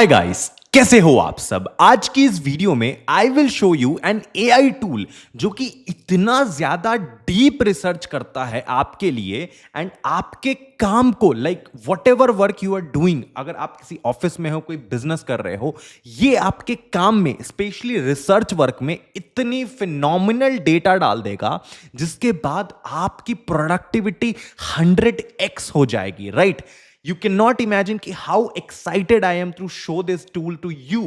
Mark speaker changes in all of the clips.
Speaker 1: Hi guys, कैसे हो आप सब। आज की इस वीडियो में I will show you an AI tool जो कि इतना ज्यादा डीप रिसर्च करता है आपके लिए एंड आपके काम को like whatever work you are doing, अगर आप किसी ऑफिस में हो, कोई बिजनेस कर रहे हो, ये आपके काम में स्पेशली रिसर्च वर्क में इतनी फिनोमिनल डेटा डाल देगा जिसके बाद आपकी प्रोडक्टिविटी 100x हो जाएगी, राइट। You cannot imagine कि how excited I am to show this tool to you।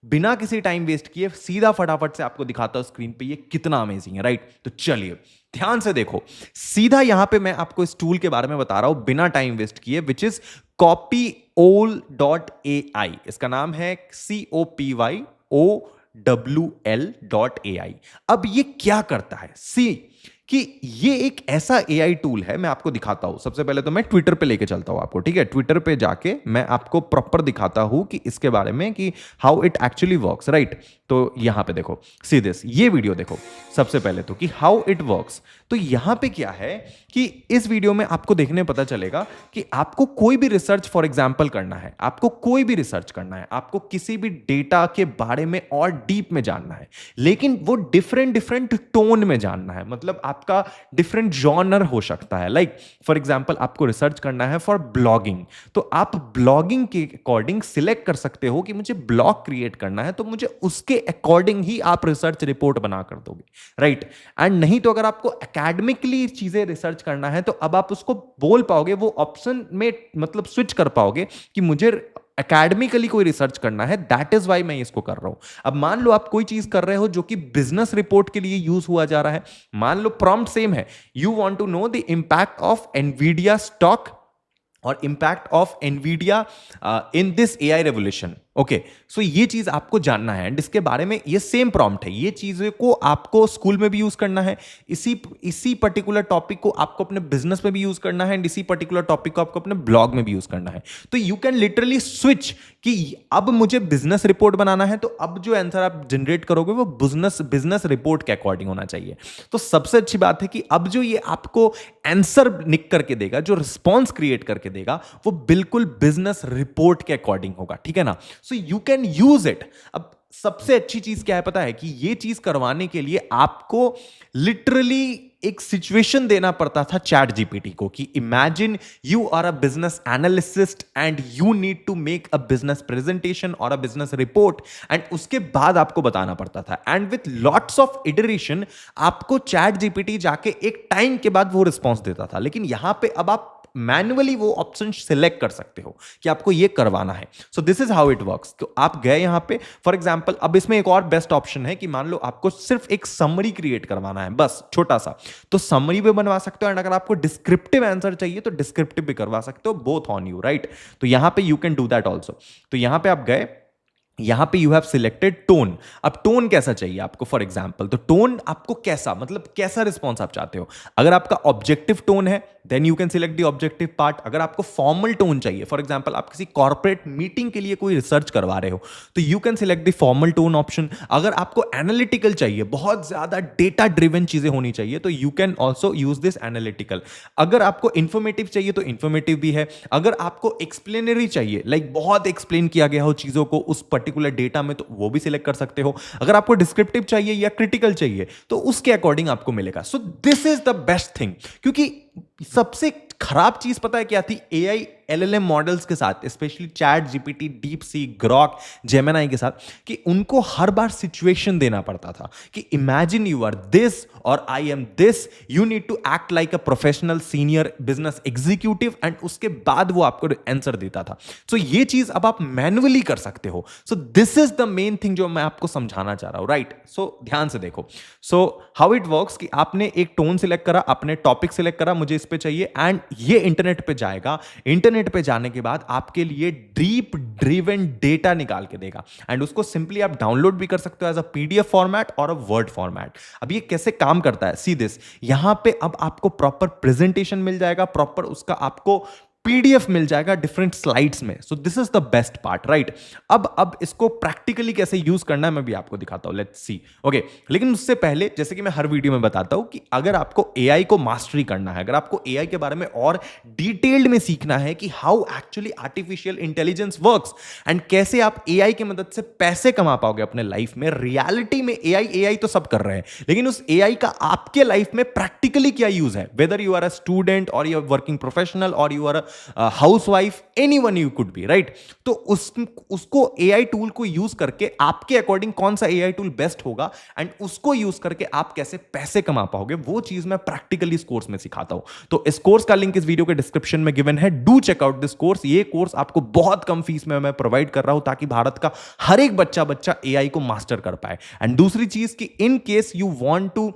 Speaker 1: बिना किसी टाइम वेस्ट किए सीधा फटाफट से आपको दिखाता हूं स्क्रीन पे ये कितना अमेजिंग है, राइट। तो चलिए ध्यान से देखो, सीधा यहां पे मैं आपको इस टूल के बारे में बता रहा हूं बिना टाइम वेस्ट किए, विच इज copyol.ai। इसका नाम है COPYOWL.ai। अब ये क्या करता है, सी कि ये एक ऐसा एआई टूल है, मैं आपको दिखाता हूं। सबसे पहले तो मैं ट्विटर पे लेके चलता हूं आपको, ठीक है। ट्विटर पे जाके मैं आपको प्रॉपर दिखाता हूं कि इसके बारे में कि how it actually works, right. तो यहां पे देखो, सी दिस, ये वीडियो देखो सबसे पहले तो कि हाउ इट वर्क्स। तो यहां पे क्या है कि इस वीडियो में आपको देखने पता चलेगा कि आपको कोई भी रिसर्च फॉर एग्जांपल करना है, आपको कोई भी रिसर्च करना है, आपको किसी भी डेटा के बारे में और डीप में जानना है, लेकिन वो डिफरेंट डिफरेंट टोन में जानना है। मतलब आपका डिफरेंट जॉनर हो सकता है। लाइक फॉर एग्जांपल आपको रिसर्च करना है फॉर ब्लॉगिंग, तो आप ब्लॉगिंग के अकॉर्डिंग सिलेक्ट कर सकते हो कि मुझे ब्लॉग क्रिएट करना है, तो मुझे उसके अकॉर्डिंग ही आप रिसर्च रिपोर्ट बना कर दोगे, राइट। एंड नहीं तो अगर आपको एकेडमिकली चीजें रिसर्च करना है तो अब आप उसको बोल पाओगे, वो ऑप्शन में मतलब स्विच कर पाओगे कि मुझे एकेडमिकली कोई रिसर्च करना है, दैट इज वाई मैं इसको कर रहा हूं। अब मान लो आप कोई चीज कर रहे हो जो कि बिजनेस रिपोर्ट के लिए यूज हुआ जा रहा है, मान लो प्रॉम्प्ट सेम है, you want to know the impact of Nvidia stock और impact of Nvidia in this AI revolution. Okay, so ये चीज आपको जानना है एंड इसके बारे में ये सेम प्रॉम्प्ट है, ये चीजें को आपको स्कूल में भी यूज करना है, इसी पर्टिकुलर टॉपिक को आपको अपने बिजनेस में भी यूज करना है एंड इसी पर्टिकुलर टॉपिक को आपको अपने ब्लॉग में भी यूज करना है। तो यू कैन लिटरली स्विच कि अब मुझे बिजनेस रिपोर्ट बनाना है, तो अब जो आंसर आप जनरेट करोगे वो बिजनेस रिपोर्ट के अकॉर्डिंग होना चाहिए। तो सबसे अच्छी बात है कि अब जो ये आपको आंसर निक करके देगा, जो रिस्पॉन्स क्रिएट करके देगा, वो बिल्कुल बिजनेस रिपोर्ट के अकॉर्डिंग होगा, ठीक है ना। So you can use it. अब सबसे अच्छी चीज क्या है पता है कि ये चीज करवाने के लिए आपको लिटरली एक सिचुएशन देना पड़ता था चैट जीपीटी को कि imagine you are a business analyst and you need to make a business presentation और अ बिजनेस रिपोर्ट, एंड उसके बाद आपको बताना पड़ता था। And with lots of iteration आपको चैट जीपीटी जाके एक टाइम के बाद वो रिस्पॉन्स देता था, लेकिन यहां पे अब आप मैन्युअली वो ऑप्शन सिलेक्ट कर सकते हो कि आपको ये करवाना है। So this is how it works. तो आप गए यहां पे फॉर एग्जांपल, अब इसमें एक और बेस्ट ऑप्शन है कि मान लो आपको सिर्फ एक समरी क्रिएट करवाना है, बस छोटा सा, तो समरी भी बनवा सकते हो एंड अगर आपको डिस्क्रिप्टिव आंसर चाहिए तो डिस्क्रिप्टिव भी करवा सकते हो, बोथ ऑन यू, राइट। तो यहां पे you can do that also. तो यहां पे आप गए, यहां पे यू हैव सिलेक्टेड टोन। अब टोन कैसा चाहिए आपको फॉर एग्जांपल, तो टोन आपको कैसा, मतलब कैसा रिस्पॉन्स आप चाहते हो। अगर आपका ऑब्जेक्टिव टोन है then you can select the objective part. अगर आपको फॉर्मल टोन चाहिए, फॉर एग्जांपल आप किसी कॉर्पोरेट मीटिंग के लिए कोई रिसर्च करवा रहे हो, तो you can select the formal tone option. अगर आपको एनालिटिकल चाहिए, बहुत ज्यादा डेटा ड्रिवन चीजें होनी चाहिए, तो you can also use this analytical. अगर आपको इंफॉर्मेटिव चाहिए तो इंफॉर्मेटिव भी है। अगर आपको एक्सप्लेनरी चाहिए, लाइक बहुत एक्सप्लेन किया गया हो चीजों को उस पर्टिकुलर डेटा में, तो वो भी सिलेक्ट कर सकते हो। अगर आपको डिस्क्रिप्टिव चाहिए या क्रिटिकल चाहिए तो उसके अकॉर्डिंग आपको मिलेगा। So this is the best thing, क्योंकि सबसे खराब चीज पता है क्या थी एआई एलएलएम मॉडल्स के साथ, specially chat GPT, deep sea, Grok, Gemini के साथ, कि उनको हर बार सिचुएशन देना पड़ता था कि इमेजिन यू आर दिस और I am this, you need to act like a professional senior business executive, and उसके बाद वो आपको आंसर देता था। सो ये चीज अब आप मैन्युअली कर सकते हो। So this is the main thing जो मैं आपको समझाना चाह रहा हूं, राइट। सो ध्यान से देखो, सो हाउ इट वर्क्स कि आपने एक टोन सिलेक्ट करा, आपने टॉपिक सिलेक्ट करा, मुझे इस पे चाहिए, एंड ये इंटरनेट पे जाएगा। इंटरनेट पे जाने के बाद आपके लिए डीप ड्रिवन डेटा निकाल के देगा, एंड उसको सिंपली आप डाउनलोड भी कर सकते हो एज अ पीडीएफ फॉर्मेट और अ वर्ड फॉर्मेट। अब ये कैसे काम करता है, सी दिस, यहां पे अब आपको प्रॉपर प्रेजेंटेशन मिल जाएगा, प्रॉपर उसका आपको पीडीएफ मिल जाएगा डिफरेंट स्लाइड्स में। So this is the best part, right. अब इसको प्रैक्टिकली कैसे यूज करना है मैं भी आपको दिखाता हूं, लेट्स सी। ओके, लेकिन उससे पहले जैसे कि मैं हर वीडियो में बताता हूं कि अगर आपको एआई को मास्टरी करना है, अगर आपको एआई के बारे में और डिटेल्ड में सीखना है कि how actually artificial intelligence works and कैसे आप एआई की मदद से पैसे कमा पाओगे अपने लाइफ में, रियलिटी में एआई तो सब कर रहे हैं, लेकिन उस एआई का आपके लाइफ में प्रैक्टिकली क्या यूज है, whether you are a student और यू आर वर्किंग प्रोफेशनल और you are housewife, anyone you could be, right. तो उसको एआई टूल को यूज करके आपके अकॉर्डिंग कौन सा एआई टूल बेस्ट होगा एंड उसको यूज करके आप कैसे पैसे कमा पाओगे, वो चीज मैं प्रैक्टिकली इस कोर्स में सिखाता हूं। तो इस कोर्स का लिंक इस वीडियो के डिस्क्रिप्शन में गिवन है, do check out this course. ये कोर्स आपको बहुत कम फीस में मैं प्रोवाइड कर रहा हूं ताकि भारत का हर एक बच्चा एआई को मास्टर कर पाए। एंड दूसरी चीज कि in case you want to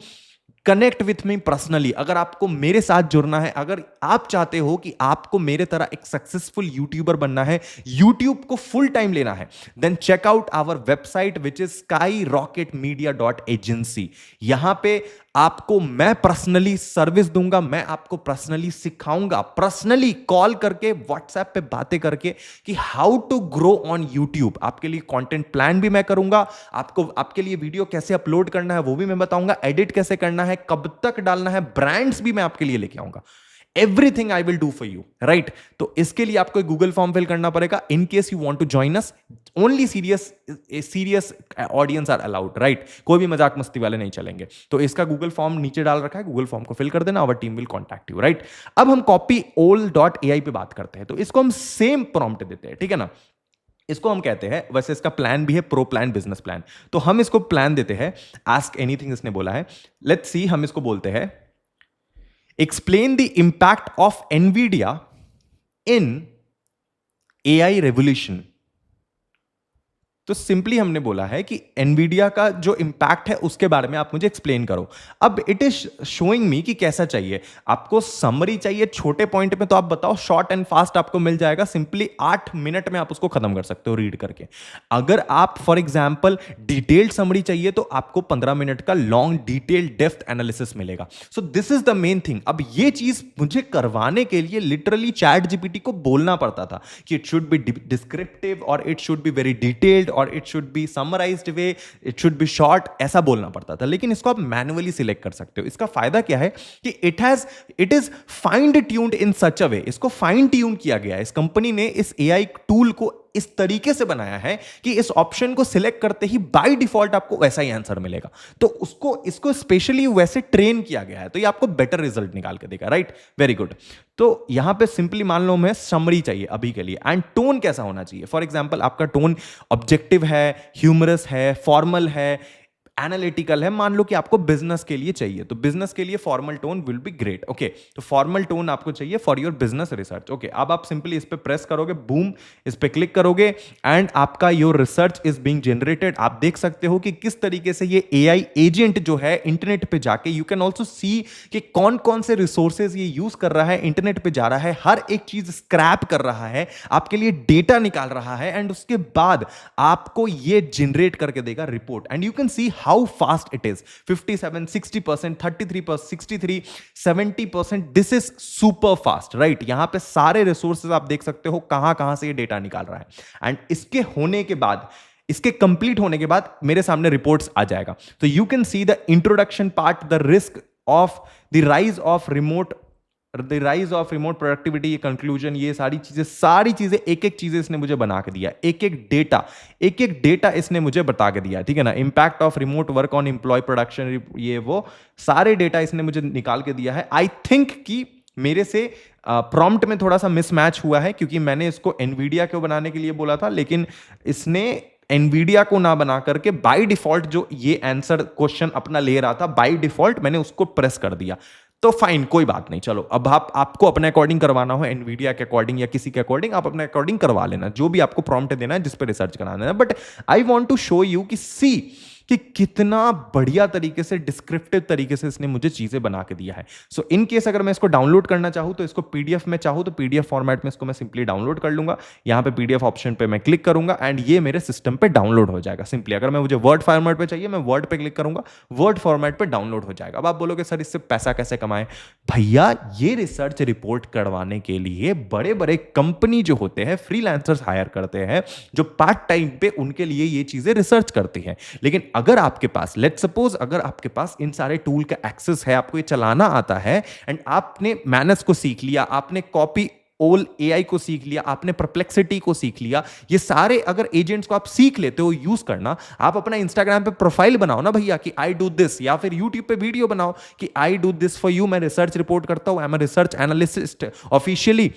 Speaker 1: connect with me personally, अगर आपको मेरे साथ जुड़ना है, अगर आप चाहते हो कि आपको मेरे तरह एक सक्सेसफुल यूट्यूबर बनना है, यूट्यूब को फुल टाइम लेना है, then check out our website which is skyrocketmedia.agency। यहां पे आपको मैं पर्सनली सर्विस दूंगा, मैं आपको पर्सनली सिखाऊंगा, पर्सनली कॉल करके व्हाट्सएप पे बातें करके कि how to grow on YouTube. आपके लिए कंटेंट प्लान भी मैं करूंगा, आपके लिए वीडियो कैसे अपलोड करना है वो भी मैं बताऊंगा, एडिट कैसे करना है, कब तक डालना है, ब्रांड्स भी मैं आपके लिए लेके आऊंगा। Everything I will do for you, right. तो इसके लिए आपको एक गूगल फॉर्म फिल करना पड़ेगा। In case you want to join us, only serious audience are allowed, right. कोई भी मजाक मस्ती वाले नहीं चलेंगे। तो इसका गूगल फॉर्म नीचे डाल रखा है, गूगल फॉर्म को फिल कर देना, our team will contact you, right. अब हम copyol.ai पे बात करते हैं। तो इसको हम सेम प्रॉम्प्ट देते हैं, ठीक है ना। इसको हम कहते हैं, वैसे इसका प्लान भी है प्रो प्लान, बिजनेस प्लान। तो हम इसको प्लान देते हैं, आस्क एनीथिंग इसने बोला है। लेट्स सी, हम इसको बोलते हैं explain the impact of NVIDIA in AI revolution। तो सिंपली हमने बोला है कि एनवीडिया का जो इंपैक्ट है उसके बारे में आप मुझे एक्सप्लेन करो। अब इट इज शोइंग मी कि कैसा चाहिए आपको, समरी चाहिए छोटे पॉइंट में, तो आप बताओ, शॉर्ट एंड फास्ट आपको मिल जाएगा, सिंपली 8 मिनट में आप उसको खत्म कर सकते हो रीड करके। अगर आप फॉर एग्जांपल डिटेल्ड समरी चाहिए तो आपको 15 मिनट का लॉन्ग डिटेल्ड डेप्थ एनालिसिस मिलेगा। So this is the main thing. अब ये चीज मुझे करवाने के लिए लिटरली चैट जीपीटी को बोलना पड़ता था कि इट शुड बी डिस्क्रिप्टिव और it should be very detailed और it should be summarized way, it should be short, ऐसा बोलना पड़ता था। लेकिन इसको आप मैन्युअली सिलेक्ट कर सकते हो। इसका फायदा क्या है कि it is fine tuned in such a way, इसको फाइन ट्यून किया गया है। इस कंपनी ने इस एआई टूल को इस तरीके से बनाया है कि इस ऑप्शन को सिलेक्ट करते ही बाय डिफॉल्ट आपको वैसा ही आंसर मिलेगा। तो इसको स्पेशली वैसे ट्रेन किया गया है, तो ये आपको बेटर रिजल्ट निकाल के देगा, राइट। Very good. तो यहां पे सिंपली मान लो मैं समरी चाहिए अभी के लिए, एंड टोन कैसा होना चाहिए। फॉर एग्जांपल आपका टोन ऑब्जेक्टिव है, ह्यूमरस है, फॉर्मल है, एनालिटिकल है। मान लो कि आपको बिजनेस के लिए चाहिए, तो बिजनेस के लिए formal tone will be great. Okay, तो फॉर्मल टोन आपको चाहिए for your business research. Okay, अब आप सिंपली इस पे प्रेस करोगे, बूम, इस पे क्लिक करोगे एंड आपका your research is being generated. आप देख सकते हो कि किस तरीके से ये एआई एजेंट जो है इंटरनेट पे जाके, यू कैन ऑल्सो सी कि कौन कौन से रिसोर्सेज ये यूज कर रहा है, इंटरनेट पे जा रहा है, हर एक चीज स्क्रैप कर रहा है, आपके लिए डेटा निकाल रहा है एंड उसके बाद आपको ये जनरेट करके देगा report. And you can see how fast it is, 57, 60%, 33%, 63, 70%, this is super fast, right। यहां पे सारे रिसोर्सेज आप देख सकते हो कहां कहां से ये डेटा निकाल रहा है। एंड इसके होने के बाद, इसके कंप्लीट होने के बाद मेरे सामने रिपोर्ट्स आ जाएगा। तो you can see the introduction part, the risk of the rise of remote productivity, ये कंक्लूजन, ये सारी चीजें एक एक चीजें इसने मुझे बना के दिया, एक एक डेटा इसने मुझे बता के दिया, ठीक है ना। Impact of remote work on employee production, ये वो सारे डेटा इसने मुझे निकाल के दिया है। आई थिंक कि मेरे से प्रॉम्प्ट में थोड़ा सा मिसमैच हुआ है, क्योंकि मैंने इसको एनवीडिया को बनाने के लिए बोला था, लेकिन इसने एनवीडिया को ना बना करके बाय डिफॉल्ट जो ये आंसर क्वेश्चन अपना ले रहा था, बाय डिफॉल्ट मैंने उसको प्रेस कर दिया। तो फाइन, कोई बात नहीं, चलो अब आपको अपने अकॉर्डिंग करवाना हो, एनवीडिया के अकॉर्डिंग या किसी के अकॉर्डिंग, आप अपने अकॉर्डिंग करवा लेना, जो भी आपको प्रॉम्प्ट देना है, जिस पे रिसर्च कराना है। But I want to show you कि सी कि कितना बढ़िया तरीके से, डिस्क्रिप्टिव तरीके से इसने मुझे चीजें बना के दिया है। सो इन केस अगर मैं इसको डाउनलोड करना चाहूँ तो इसको पीडीएफ में चाहूँ तो पीडीएफ फॉर्मेट में इसको मैं सिंपली डाउनलोड कर लूंगा। यहाँ पे पीडीएफ ऑप्शन पे मैं क्लिक करूंगा एंड ये मेरे सिस्टम पे डाउनलोड हो जाएगा सिंपली। अगर मैं मुझे वर्ड फॉर्मेट पे चाहिए, मैं वर्ड पे क्लिक करूंगा, वर्ड फॉर्मेट पे डाउनलोड हो जाएगा। अब आप बोलोगे सर इससे पैसा कैसे कमाएं? भैया ये रिसर्च रिपोर्ट करवाने के लिए बड़े बड़े कंपनी जो होते हैं फ्रीलांसर्स हायर करते हैं, जो पार्ट टाइम पे उनके लिए ये चीजें रिसर्च करती हैं। लेकिन अगर आपके पास, लेट्स सपोज अगर आपके पास इन सारे टूल का एक्सेस है, आपको ये चलाना आता है एंड आपने मैनेज को सीख लिया, आपने कॉपी ओल एआई को सीख लिया, आपने परप्लेक्सिटी को सीख लिया, ये सारे अगर एजेंट्स को आप सीख लेते हो यूज करना, आप अपना इंस्टाग्राम पे प्रोफाइल बनाओ ना भैया कि आई डू दिस, या फिर यूट्यूब पे वीडियो बनाओ कि I do this for you, मैं रिसर्च रिपोर्ट करता हूं, I am a research analyst officially,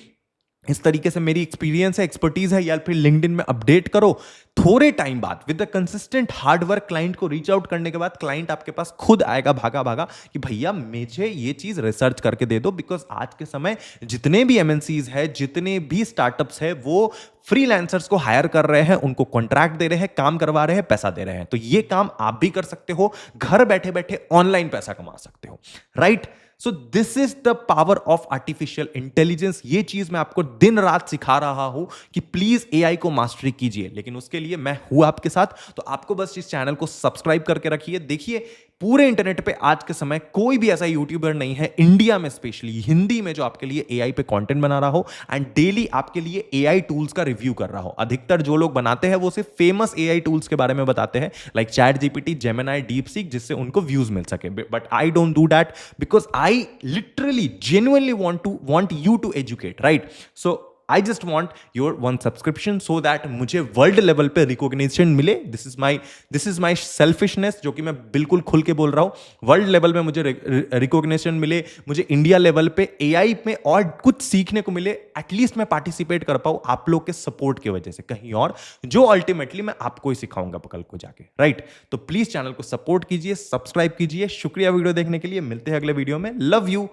Speaker 1: इस तरीके से मेरी एक्सपीरियंस है, एक्सपर्टीज है, या फिर लिंक्डइन में अपडेट करो। थोड़े टाइम बाद with the consistent hard work client को रीच आउट करने के बाद क्लाइंट आपके पास खुद आएगा भागा भागा कि भैया मुझे ये चीज रिसर्च करके दे दो। बिकॉज आज के समय जितने भी एमएनसीज है, जितने भी स्टार्टअप्स है, वो फ्रीलांसर्स को हायर कर रहे हैं, उनको कॉन्ट्रैक्ट दे रहे हैं, काम करवा रहे हैं, पैसा दे रहे हैं। तो ये काम आप भी कर सकते हो, घर बैठे बैठे ऑनलाइन पैसा कमा सकते हो, right? So this is the power of artificial intelligence. ये चीज मैं आपको दिन रात सिखा रहा हूं कि प्लीज एआई को मास्टरी कीजिए, लेकिन उसके लिए मैं हूं आपके साथ। तो आपको बस इस चैनल को सब्सक्राइब करके रखिए। देखिए पूरे इंटरनेट पे आज के समय कोई भी ऐसा यूट्यूबर नहीं है, इंडिया में स्पेशली हिंदी में, जो आपके लिए एआई पे कंटेंट बना रहा हो एंड डेली आपके लिए एआई टूल्स का रिव्यू कर रहा हो। अधिकतर जो लोग बनाते हैं वो सिर्फ फेमस एआई टूल्स के बारे में बताते हैं, like chat GPT, Gemini, DeepSeek, जिससे उनको व्यूज मिल सके। But I don't do that because I literally genuinely want you to educate, right? So I just want your one subscription so that मुझे वर्ल्ड लेवल पे recognition मिले। This is my selfishness, जो कि मैं बिल्कुल खुल के बोल रहा हूं। वर्ल्ड लेवल में मुझे रिकॉग्निशन मिले, मुझे इंडिया लेवल पे एआई में और कुछ सीखने को मिले, एटलीस्ट मैं पार्टिसिपेट कर पाऊं आप लोग के सपोर्ट की वजह से कहीं और, जो अल्टीमेटली मैं आपको ही सिखाऊंगा कल को जाके, राइट? तो प्लीज चैनल को सपोर्ट कीजिए, सब्सक्राइब कीजिए। शुक्रिया वीडियो देखने के लिए, मिलते हैं अगले वीडियो में। Love you.